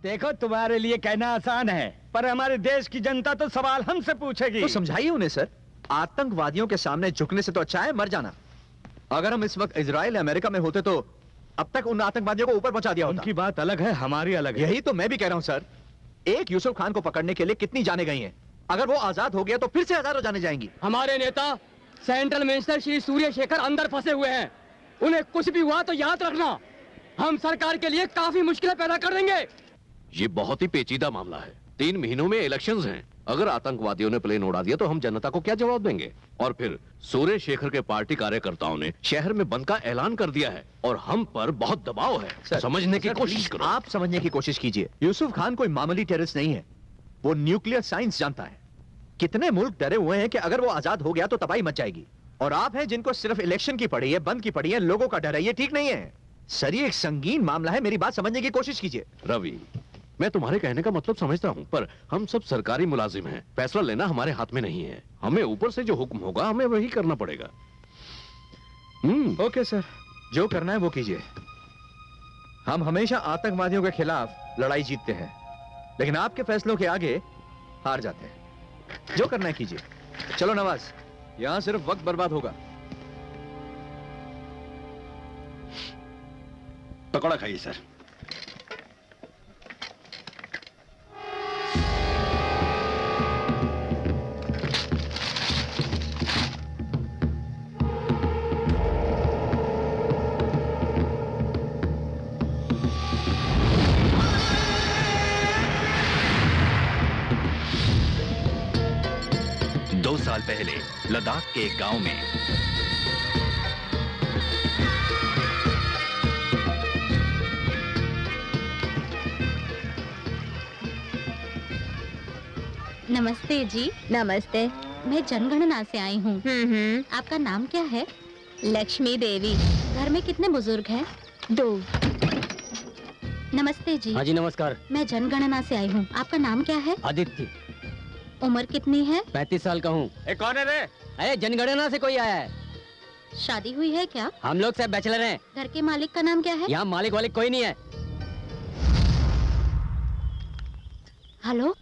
देखो तुम्हारे लिए कहना आसान है, पर हमारे देश की जनता तो सवाल हमसे पूछेगी। तो समझाइए उन्हें सर, आतंकवादियों के सामने झुकने से तो अच्छा है मर जाना। अगर हम इस वक्त इजराइल अमेरिका में होते तो अब तक उन आतंकवादियों को ऊपर पहुंचा दिया होता। उनकी बात अलग है, हमारी अलग है। यही तो मैं भी कह रहा हूं सर। एक यूसुफ खान को पकड़ने के लिए कितनी जाने गई हैं? अगर वो आजाद हो गया तो फिर से हजारों जाने जाएंगी। हमारे नेता सेंट्रल मिनिस्टर श्री सूर्य शेखर अंदर फंसे हुए हैं। उन्हें कुछ भी हुआ तो याद रखना, हम सरकार के लिए काफी मुश्किलें पैदा कर देंगे। ये बहुत ही पेचीदा मामला है। 3 महीनों में इलेक्शंस हैं। अगर आतंकवादियों ने प्लेन उड़ा दिया तो हम जनता को क्या जवाब देंगे? और फिर सूर्य शेखर के पार्टी कार्यकर्ताओं ने शहर में बंद का ऐलान कर दिया है और हम पर बहुत दबाव है। समझने की कोशिश करो। आप समझने की कोशिश कीजिए। यूसुफ खान कोई मामूली टेररिस्ट नहीं है, वो न्यूक्लियर साइंस जानता है। कितने मुल्क डरे हुए हैं कि अगर वो आजाद हो गया तो तबाही मच जाएगी, और आप हैं जिनको सिर्फ इलेक्शन की पड़ी है, बंद की पड़ी है, लोगों का डर है। ये ठीक नहीं है सर, ये एक संगीन मामला है। मेरी बात समझने की कोशिश कीजिए। रवि, मैं तुम्हारे कहने का मतलब समझता हूं, पर हम सब सरकारी मुलाजिम हैं। फैसला लेना हमारे हाथ में नहीं है। हमें ऊपर से जो हुक्म होगा हमें वही करना पड़ेगा। ओके सर, जो करना है वो कीजिए। हम हमेशा आतंकवादियों के खिलाफ लड़ाई जीतते हैं, लेकिन आपके फैसलों के आगे हार जाते हैं। जो करना है कीजिए। चलो नवाज, यहां सिर्फ वक्त बर्बाद होगा। पकौड़ा खाइए सर। साल पहले लद्दाख के एक गांव में नमस्ते जी। नमस्ते। मैं जनगणना से आई हूँ। आपका नाम क्या है? लक्ष्मी देवी। घर में कितने बुजुर्ग हैं? 2। नमस्ते जी। हाँ जी नमस्कार। मैं जनगणना से आई हूँ। आपका नाम क्या है? आदित्य। उम्र कितनी है? 35 साल का हूँ। कौन है रे? अरे जनगणना से कोई आया है। शादी हुई है क्या? हम लोग सब बैचलर हैं। घर के मालिक का नाम क्या है? यहाँ मालिक वालिक कोई नहीं है। हेलो,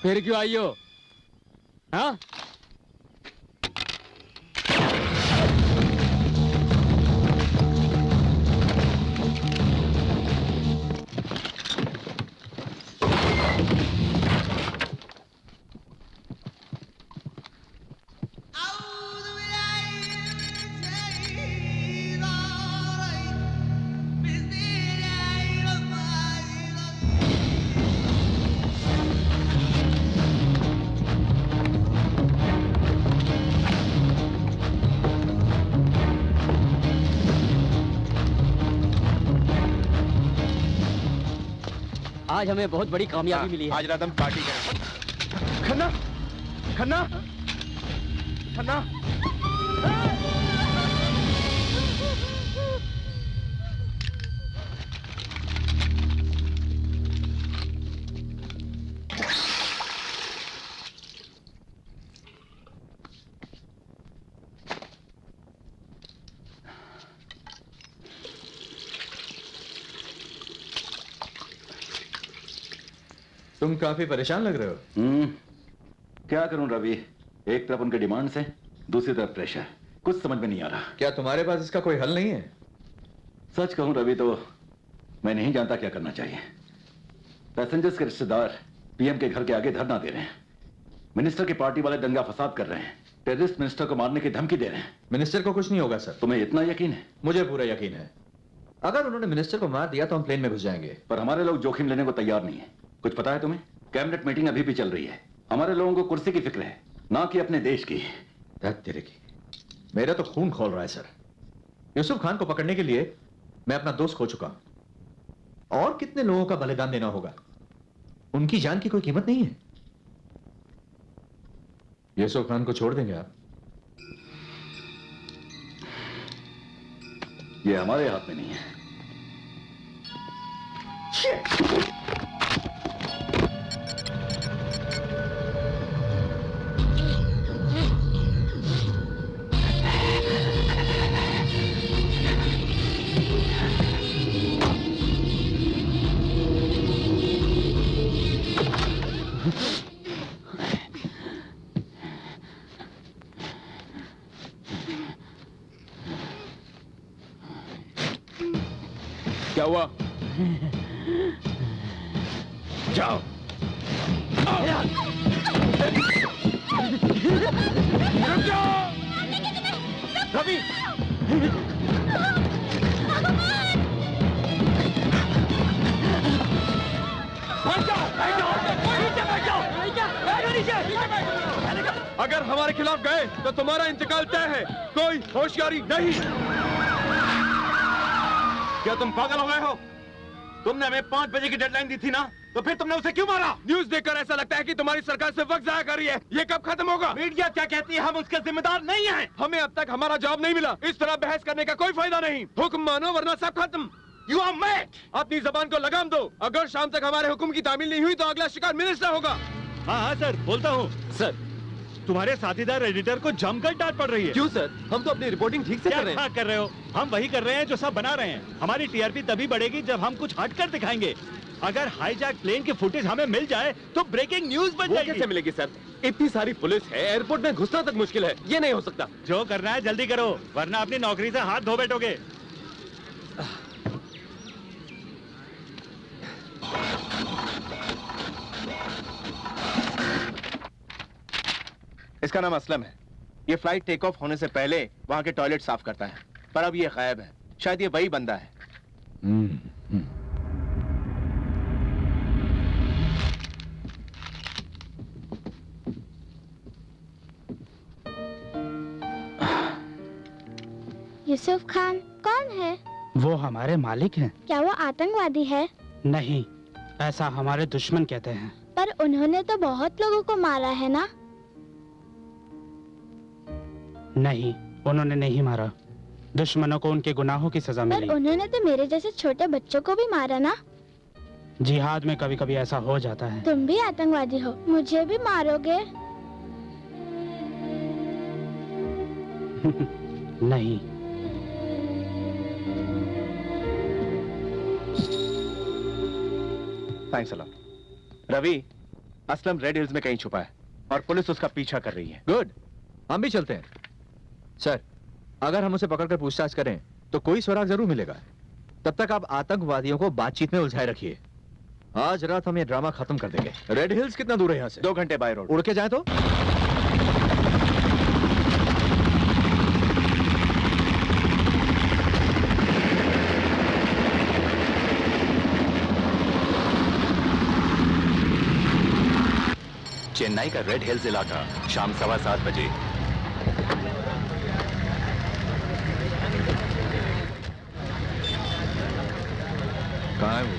फिर क्यों आई हो? हाँ? आज हमें बहुत बड़ी कामयाबी मिली है। आज रात हम पार्टी करेंगे। खन्ना, खन्ना, खन्ना। तुम काफी परेशान लग रहे हो। क्या करूं रवि, एक तरफ उनके डिमांड से, दूसरी तरफ प्रेशर, कुछ समझ में नहीं आ रहा। क्या तुम्हारे पास इसका कोई हल नहीं है? सच कहूं रवि तो मैं नहीं जानता क्या करना चाहिए। पैसेंजर्स के रिश्तेदार पीएम के घर के आगे धरना दे रहे हैं। मिनिस्टर की पार्टी वाले दंगा फसाद कर रहे हैं। टेररिस्ट मिनिस्टर को मारने की धमकी दे रहे हैं। मिनिस्टर को कुछ नहीं होगा सर। तुम्हें इतना यकीन है? मुझे पूरा यकीन है। अगर उन्होंने मिनिस्टर को मार दिया तो हम प्लेन में घुस जाएंगे। पर हमारे लोग जोखिम लेने को तैयार नहीं है। कुछ पता है तुम्हें? कैबिनेट मीटिंग अभी भी चल रही है। हमारे लोगों को कुर्सी की फिक्र है, ना कि अपने देश की। तेरे की मेरा तो खून खोल रहा है सर। यूसुफ खान को पकड़ने के लिए मैं अपना दोस्त खो चुका हूं। और कितने लोगों का बलिदान देना होगा? उनकी जान की कोई कीमत नहीं है। यूसुफ खान को छोड़ देंगे आप? ये हमारे हाथ में नहीं है। क्या हुआ? जाओ। रुक जाओ। रवि, अगर हमारे खिलाफ गए तो तुम्हारा इंतकाल तय है। कोई होशियारी नहीं। क्या तुम पागल हो गए हो? तुमने हमें 5 बजे की डेडलाइन दी थी ना, तो फिर तुमने उसे क्यों मारा? न्यूज़ देखकर ऐसा लगता है कि तुम्हारी सरकार से वक्त जाया कर रही है। ये कब खत्म होगा? मीडिया क्या कहती है, हम उसके जिम्मेदार नहीं हैं। हमें अब तक हमारा जवाब नहीं मिला। इस तरह बहस करने का कोई फायदा नहीं। हुक्म मानो वरना सब खत्म। You are mad. अपनी जबान को लगाम दो। अगर शाम तक हमारे हुक्म की तामील नहीं हुई तो अगला शिकार मिनिस्टर होगा। हाँ सर, बोलता हूँ। सर, तुम्हारे साथीदार एडिटर को जमकर डांट पड़ रही है। क्यों सर? हम तो अपनी रिपोर्टिंग ठीक से कर रहे हैं। क्या कर रहे हो? हम वही कर रहे हैं जो सब बना रहे हैं। हमारी टीआरपी तभी बढ़ेगी जब हम कुछ हटकर दिखाएंगे। अगर हाईजैक प्लेन की फुटेज हमें मिल जाए तो ब्रेकिंग न्यूज बन जाएगी। कैसे मिलेगी सर? इतनी सारी पुलिस है, एयरपोर्ट में घुसना तक मुश्किल है। ये नहीं हो सकता। जो करना है जल्दी करो, वरना अपनी नौकरी से हाथ धो बैठोगे। इसका नाम असलम है। ये फ्लाइट टेक ऑफ होने से पहले वहां के टॉयलेट साफ करता है, पर अब ये गायब है। शायद ये वही बंदा है। यूसुफ खान कौन है? वो हमारे मालिक हैं। क्या वो आतंकवादी है? नहीं, ऐसा हमारे दुश्मन कहते हैं। पर उन्होंने तो बहुत लोगों को मारा है ना? नहीं, उन्होंने नहीं मारा। दुश्मनों को उनके गुनाहों की सजा मिली। पर उन्होंने तो मेरे जैसे छोटे बच्चों को भी मारा ना? जिहाद में कभी कभी ऐसा हो जाता है। तुम भी आतंकवादी हो, मुझे भी मारोगे? नहीं। Thanks a lot. Ravi, Aslam red hills में कहीं छुपा है और पुलिस उसका पीछा कर रही है। गुड, हम भी चलते हैं। सर, अगर हम उसे पकड़कर पूछताछ करें तो कोई सुराग जरूर मिलेगा। तब तक आप आतंकवादियों को बातचीत में उलझाए रखिए। आज रात हम ये ड्रामा खत्म कर देंगे। रेड हिल्स कितना दूर है यहाँ से? 2 घंटे बाय रोड। उड़ के जाए तो? चेन्नई का रेड हिल्स इलाका शाम 7:15 बजे। कहाँ है वो?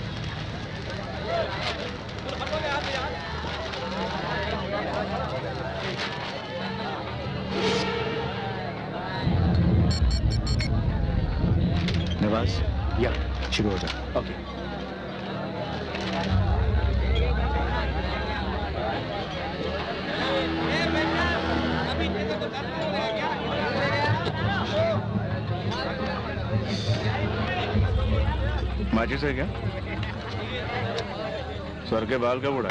नवाज, या शुरू हो जाए। ओके। माचिस है क्या? सर के बाल कब उड़ा?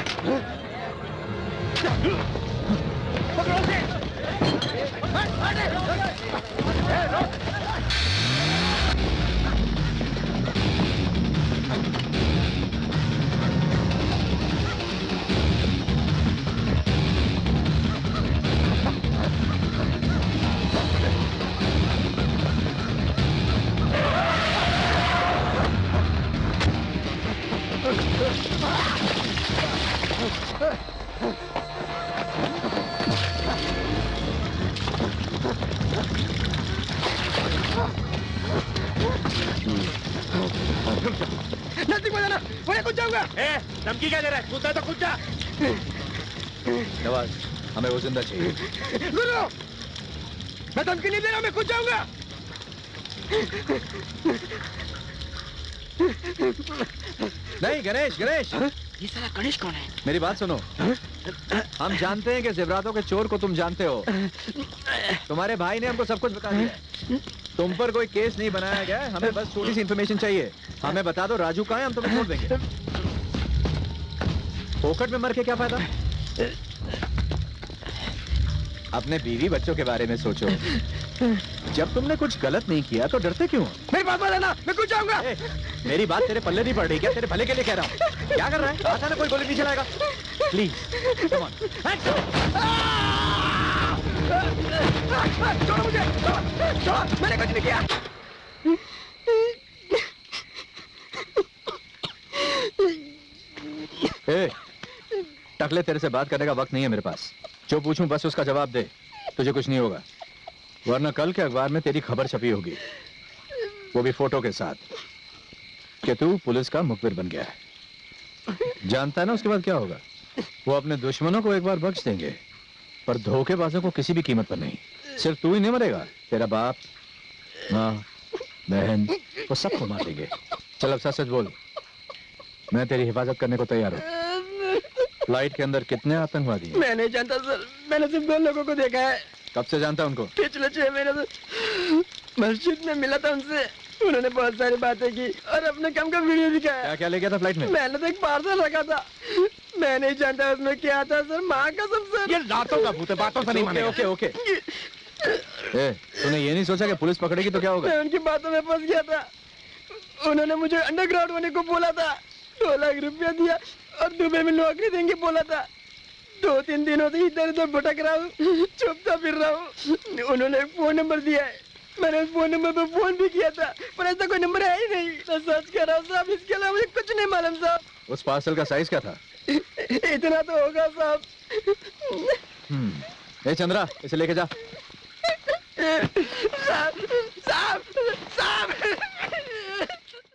नजदीक मत आना, मैं कूद जाऊंगा। धमकी क्या दे रहा है? कूदता तो कूद जा। नवाज, हमें वो जिंदा चाहिए। गुरु, मैं धमकी नहीं दे रहा, मैं कूद जाऊंगा। नहीं गणेश, गणेश, ये साला गणेश कौन है? मेरी बात सुनो। हम जानते हैं कि जेवरातों के चोर को तुम जानते हो। तुम्हारे भाई ने हमको सब कुछ बता दिया। तुम पर कोई केस नहीं बनाया गया है, हमें बस थोड़ी सी इंफॉर्मेशन चाहिए। हमें बता दो राजू कहाँ है, हम तुम्हें छोड़ देंगे। फोकट में मर के क्या फायदा? अपने बीवी बच्चों के बारे में सोचो। जब तुमने कुछ गलत नहीं किया तो डरते क्यों? मेरी बात मत आना, मैं कूद जाऊंगा। मेरी बात तेरे पल्ले नहीं पड़ रही क्या? तेरे भले के लिए कह रहा हूँ। क्या कर रहा है? आता ना कोई गोली नहीं चलाएगा। Please come on. छोड़ो मुझे, छोड़ो, मैंने कुछ नहीं किया। टकले, तेरे से बात करने का वक्त नहीं है मेरे पास। जो पूछूं बस उसका जवाब दे। तुझे कुछ नहीं होगा, वरना कल के अखबार में तेरी खबर छपी होगी, वो भी फोटो के साथ, कि तू पुलिस का मुखबिर बन गया है। जानता है ना उसके बाद क्या होगा? वो अपने दुश्मनों को एक बार बख्श देंगे, पर धोखेबाजों को किसी भी कीमत पर नहीं। सिर्फ तू ही नहीं मरेगा, तेरा बाप, माँ, बहन, वो सबको मार देंगे। चल अब सच सच बोल, मैं तेरी हिफाजत करने को तैयार हूँ। फ्लाइट के अंदर कितने आतंकवादी हैं? मैं नहीं जानता सर, मैंने सिर्फ 2 लोगों को देखा है। कब से जानता उनको? पिछले 6 महीने से मस्जिद में मिला था उनसे। उन्होंने बहुत सारी बातें की और अपने काम का वीडियो दिखाया। क्या क्या ले गया था फ्लाइट में? मैंने तो एक पार्सल रखा था, मैं नहीं जानता उसमें क्या था सर। माँ कसम सर, ये लातों का भूत है, बातों से नहीं मानेगा। Okay okay. तूने ये नहीं सोचा कि पुलिस पकड़ेगी तो क्या होगा? मैं उनकी बातों में फंस गया था। उन्होंने मुझे अंडरग्राउंड होने को बोला था, 2 लाख रुपया दिया और दुबई में नौकरी देंगे बोला था। 2-3 दिनों से इधर उधर भटक रहा हूँ, चुपता फिर रहा हूँ। उन्होंने एक फोन नंबर दिया है, मैंने उस फोन नंबर पर फोन भी किया था, पर ऐसा कोई नंबर है ही नहीं। मैं सच कह रहा हूँ साहब, इसके अलावा मुझे कुछ नहीं मालूम साहब। उस पार्सल का साइज क्या था? इतना तो होगा साहब। ए चंद्रा, इसे लेके जा। साहब साहब साहब